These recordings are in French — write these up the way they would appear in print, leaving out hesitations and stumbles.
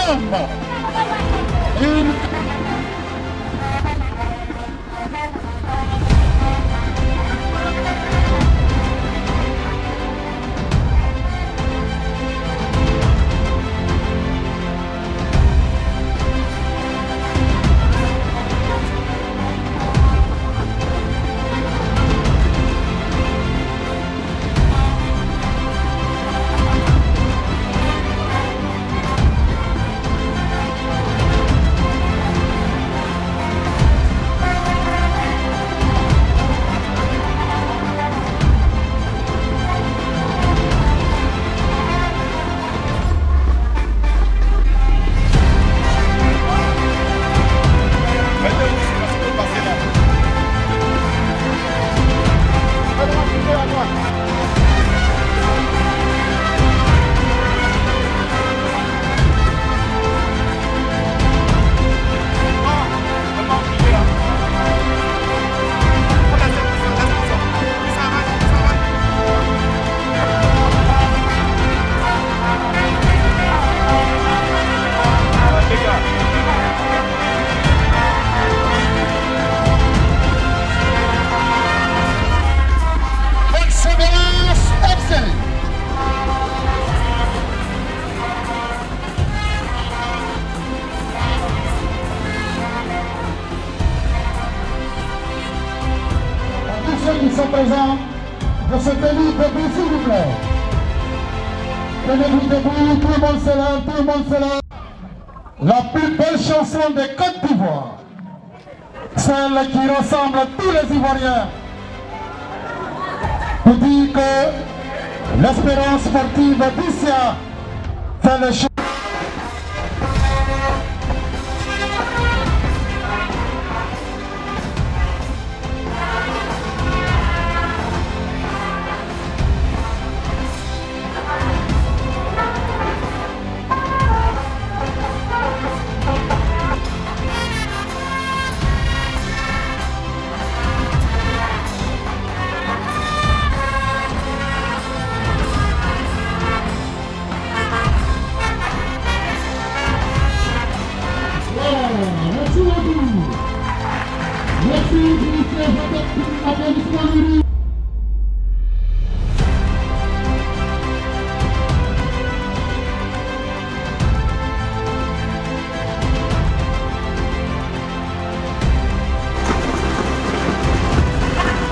femmes. Qui sont présents de se tenir debout, s'il vous plaît. Tenez-vous debout, tout le monde se lève, tout le monde se lève. La plus belle chanson de Côte d'Ivoire, celle qui rassemble tous les Ivoiriens, pour dire que l'espérance sportive d'Issia fait le choix.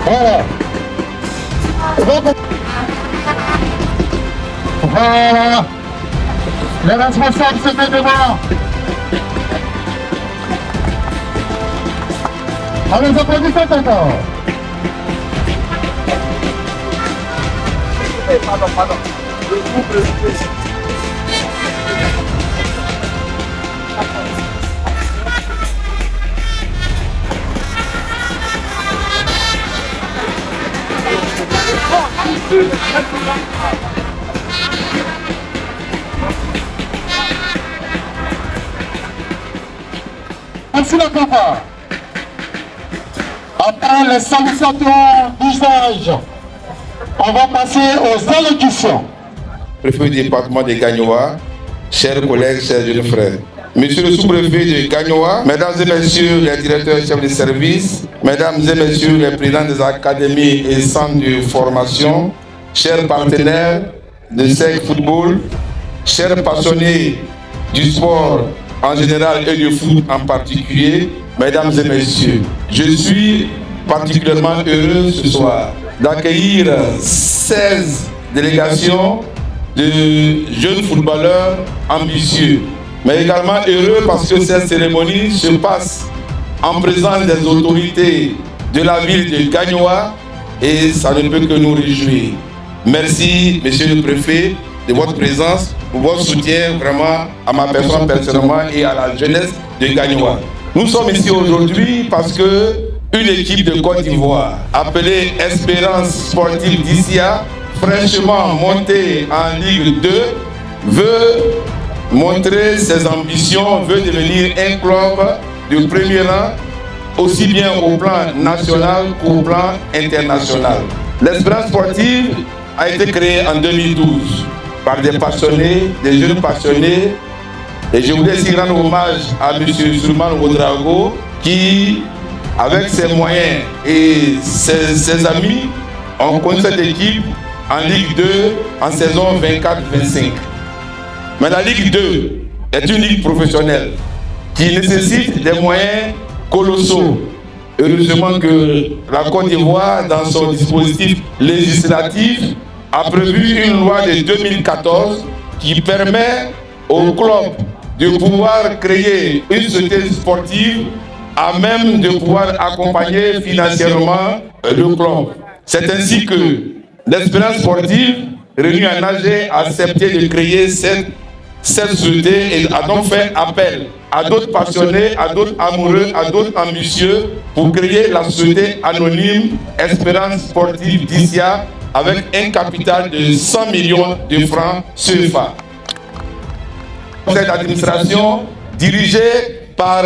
Voilà. Les responsables se mettent devant. Allez, les applaudissements encore. Pardon. Merci la campagne. Après les salutations d'usage, on va passer aux allocutions. Préfet du département de Gagnoa, chers collègues, chers jeunes frères. Monsieur le sous-préfet de Gagnoa, mesdames et messieurs les directeurs chefs de service, mesdames et messieurs les présidents des académies et centres de formation, chers partenaires de SEC Football, chers passionnés du sport en général et du foot en particulier, mesdames et messieurs, je suis particulièrement heureux ce soir d'accueillir 16 délégations de jeunes footballeurs ambitieux, mais également heureux parce que cette cérémonie se passe en présence des autorités de la ville de Gagnoa et ça ne peut que nous réjouir. Merci, monsieur le préfet, de votre présence, pour votre soutien vraiment à ma personne personnellement et à la jeunesse de Gagnoa. Nous sommes ici aujourd'hui parce que une équipe de Côte d'Ivoire appelée Espérance Sportive d'Issia, fraîchement montée en Ligue 2, veut montrer ses ambitions, veut devenir un club de premier rang, aussi bien au plan national qu'au plan international. L'Espérance Sportive a été créée en 2012 par des passionnés, des jeunes passionnés Et je voulais aussi rendre hommage à M. Souleymane Ouedraogo qui, avec ses moyens et ses amis, ont conduit cette équipe en Ligue 2 en saison 24-25. Mais la Ligue 2 est une ligue professionnelle qui nécessite des moyens colossaux. Heureusement que la Côte d'Ivoire, dans son dispositif législatif, a prévu une loi de 2014 qui permet aux clubs de pouvoir créer une société sportive à même de pouvoir accompagner financièrement le club. C'est ainsi que l'Espérance sportive, réunie en AG, a accepté de créer cette société et a donc fait appel à d'autres passionnés, à d'autres amoureux, à d'autres ambitieux pour créer la société anonyme Espérance sportive d'Issia avec un capital de 100 millions de francs CFA. Cette administration, dirigée par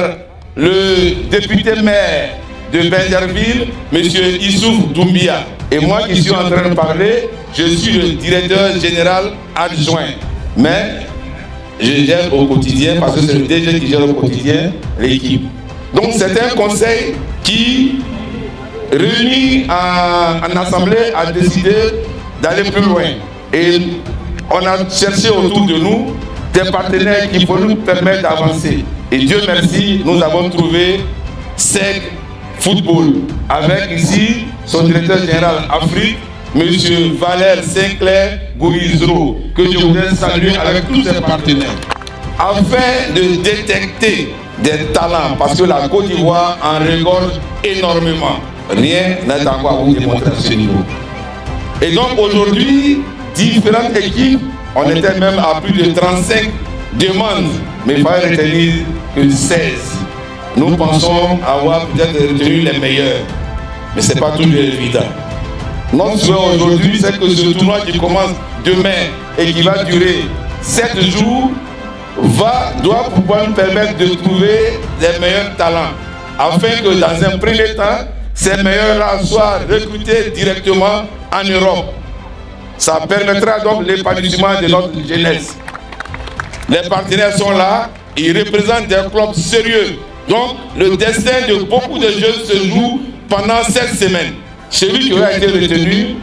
le député maire de Benjerville, M. Issouf Doumbia, et moi qui suis en train de parler, je suis le directeur général adjoint. Mais je gère au quotidien, parce que c'est le DG qui gère au quotidien l'équipe. Donc c'est un conseil qui, réuni en assemblée, a décidé d'aller plus loin. Et on a cherché autour de nous des partenaires qui vont nous permettre d'avancer. Et Dieu merci, nous avons trouvé SEG Football, avec ici son directeur général Afrique, M. Valère Sinclair Gourizro, que je voudrais saluer avec tous ses partenaires, afin de détecter des talents, parce que la Côte d'Ivoire en regorge énormément. Rien n'est encore à vous démontrer à ce niveau. Et donc aujourd'hui, différentes équipes, on était même à plus de 35 demandes, mais il fallait retenir que 16. Nous pensons avoir peut-être retenu les meilleurs, mais ce n'est pas toujours évident. Notre souhait aujourd'hui, c'est que ce tournoi qui commence demain et qui va durer 7 jours, doit pouvoir nous permettre de trouver les meilleurs talents, afin que dans un premier temps, ces meilleurs-là soient recrutés directement en Europe. Ça permettra donc l'épanouissement de notre jeunesse. Les partenaires sont là, ils représentent des clubs sérieux. Donc le destin de beaucoup de jeunes se joue pendant 7 semaines. Celui qui aura été retenu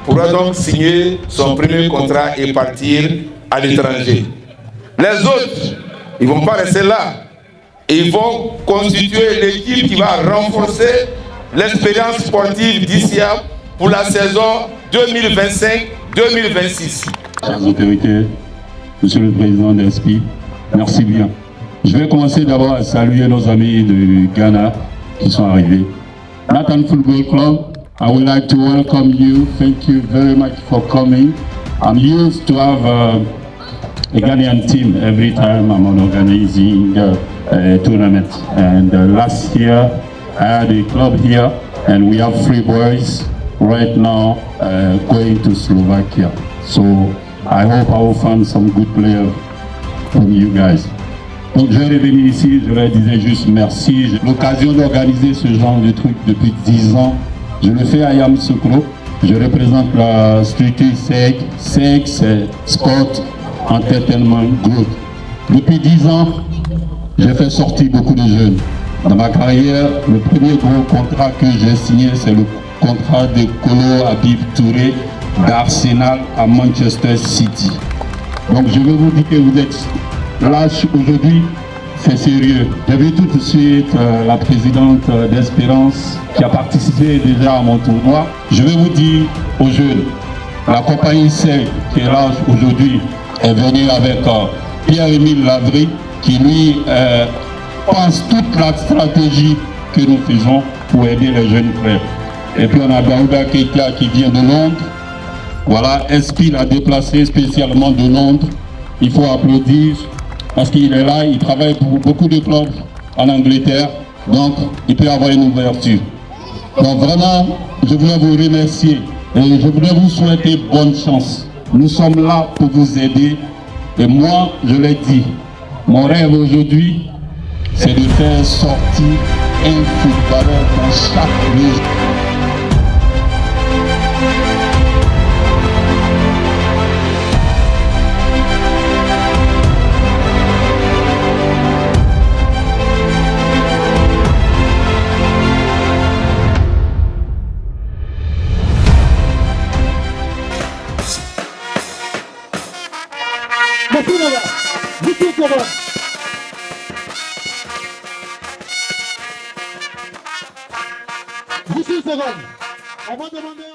pourra donc signer son premier contrat et partir à l'étranger. Les autres, ils ne vont pas rester là. Ils vont constituer l'équipe qui va renforcer l'expérience sportive d'Issia pour la saison 2025-2026. Chers autorités, Monsieur le Président d'ESPI, merci bien. Je vais commencer d'abord à saluer nos amis du Ghana qui sont arrivés. Nathan Football Club, I would like to welcome you. Thank you very much for coming. I'm used to have a Ghanaian team every time I'm organizing a tournament. And last year I had a club here, and we have 3 boys right now going to Slovakia. So I hope I will find some good players from you guys. Donc je vais venir ici, je leur disais juste merci. J'ai l'occasion d'organiser ce genre de truc depuis 10 ans. Je le fais à Yamoussoukro. Je représente la structure SEG. SEG, c'est Sport Entertainment Group. Depuis 10 ans, j'ai fait sortir beaucoup de jeunes. Dans ma carrière, le premier gros contrat que j'ai signé, c'est le contrat de Kolo Habib Touré d'Arsenal à Manchester City. Donc je veux vous dire que vous êtes là aujourd'hui, c'est sérieux. J'ai vu tout de suite la présidente d'Espérance qui a participé déjà à mon tournoi. Je vais vous dire aux jeunes, la compagnie SEG qui est là aujourd'hui est venue avec Pierre-Émile Lavry qui lui pense toute la stratégie que nous faisons pour aider les jeunes frères. Et puis on a Daouda Keita qui vient de Londres. Voilà, ESPI l'a déplacé spécialement de Londres. Il faut applaudir parce qu'il est là, il travaille pour beaucoup de clubs en Angleterre. Donc il peut avoir une ouverture. Donc vraiment, je voulais vous remercier et je voulais vous souhaiter bonne chance. Nous sommes là pour vous aider. Et moi, je l'ai dit, mon rêve aujourd'hui, c'est de faire sortir un footballeur dans chaque région. Merci, madame. 18 secondes. On va demander